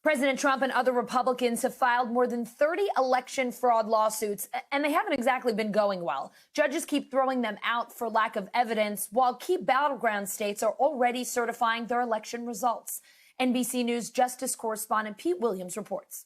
President Trump and other Republicans have filed more than 30 election fraud lawsuits, and they haven't exactly been going well. Judges keep throwing them out for lack of evidence, while key battleground states are already certifying their election results. NBC News Justice correspondent Pete Williams reports.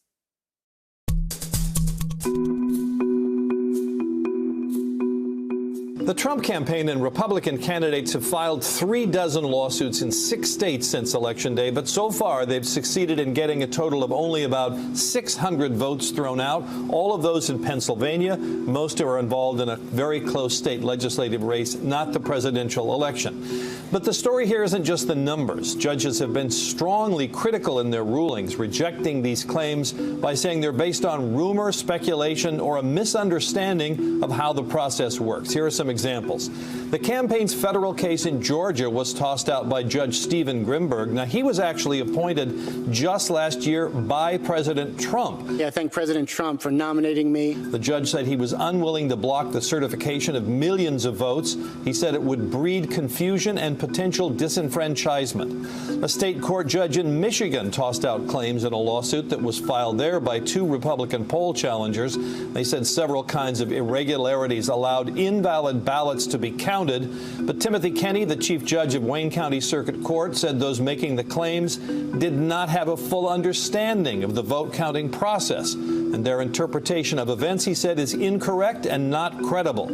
The Trump campaign and Republican candidates have filed 36 lawsuits in 6 states since Election Day, but so far they've succeeded in getting a total of only about 600 votes thrown out, all of those in Pennsylvania. Most are involved in a very close state legislative race, not the presidential election. But the story here isn't just the numbers. Judges have been strongly critical in their rulings, rejecting these claims by saying they're based on rumor, speculation, or a misunderstanding of how the process works. Here are some examples. The campaign's federal case in Georgia was tossed out by Judge Stephen Grimberg. Now, he was actually appointed just last year by President Trump. Yeah, I thank President Trump for nominating me. The judge said he was unwilling to block the certification of millions of votes. He said it would breed confusion and potential disenfranchisement. A state court judge in Michigan tossed out claims in a lawsuit that was filed there by 2 Republican poll challengers. They said several kinds of irregularities allowed invalid ballots to be counted. But Timothy Kenney, the chief judge of Wayne County Circuit Court, said those making the claims did not have a full understanding of the vote counting process. And their interpretation of events, he said, is incorrect and not credible.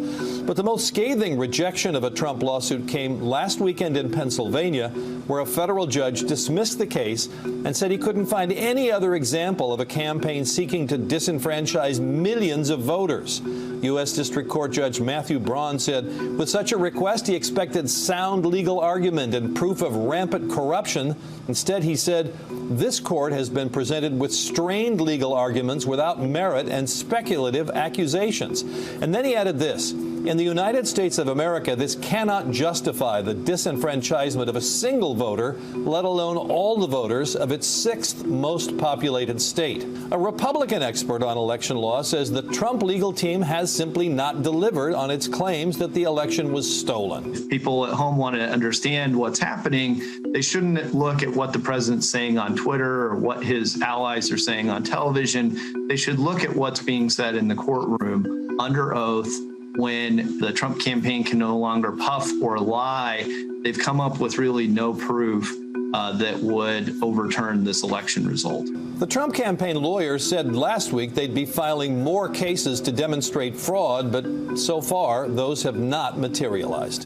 But the most scathing rejection of a Trump lawsuit came last weekend in Pennsylvania, where a federal judge dismissed the case and said he couldn't find any other example of a campaign seeking to disenfranchise millions of voters. U.S. District Court Judge Matthew Braun said with such a request, he expected sound legal argument and proof of rampant corruption. Instead, he said, this court has been presented with strained legal arguments without merit and speculative accusations. And then he added this. In the United States of America, this cannot justify the disenfranchisement of a single voter, let alone all the voters of its 6th most populated state. A Republican expert on election law says the Trump legal team has simply not delivered on its claims that the election was stolen. If people at home want to understand what's happening, they shouldn't look at what the president's saying on Twitter or what his allies are saying on television. They should look at what's being said in the courtroom under oath. When the Trump campaign can no longer puff or lie, they've come up with really no proof that would overturn this election result. The Trump campaign lawyers said last week they'd be filing more cases to demonstrate fraud, but so far those have not materialized.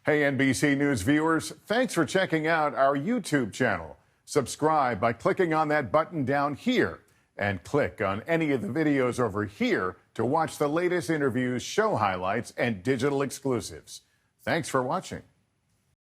Hey, NBC News viewers, thanks for checking out our YouTube channel. Subscribe by clicking on that button down here. And click on any of the videos over here to watch the latest interviews, show highlights, and digital exclusives. Thanks for watching.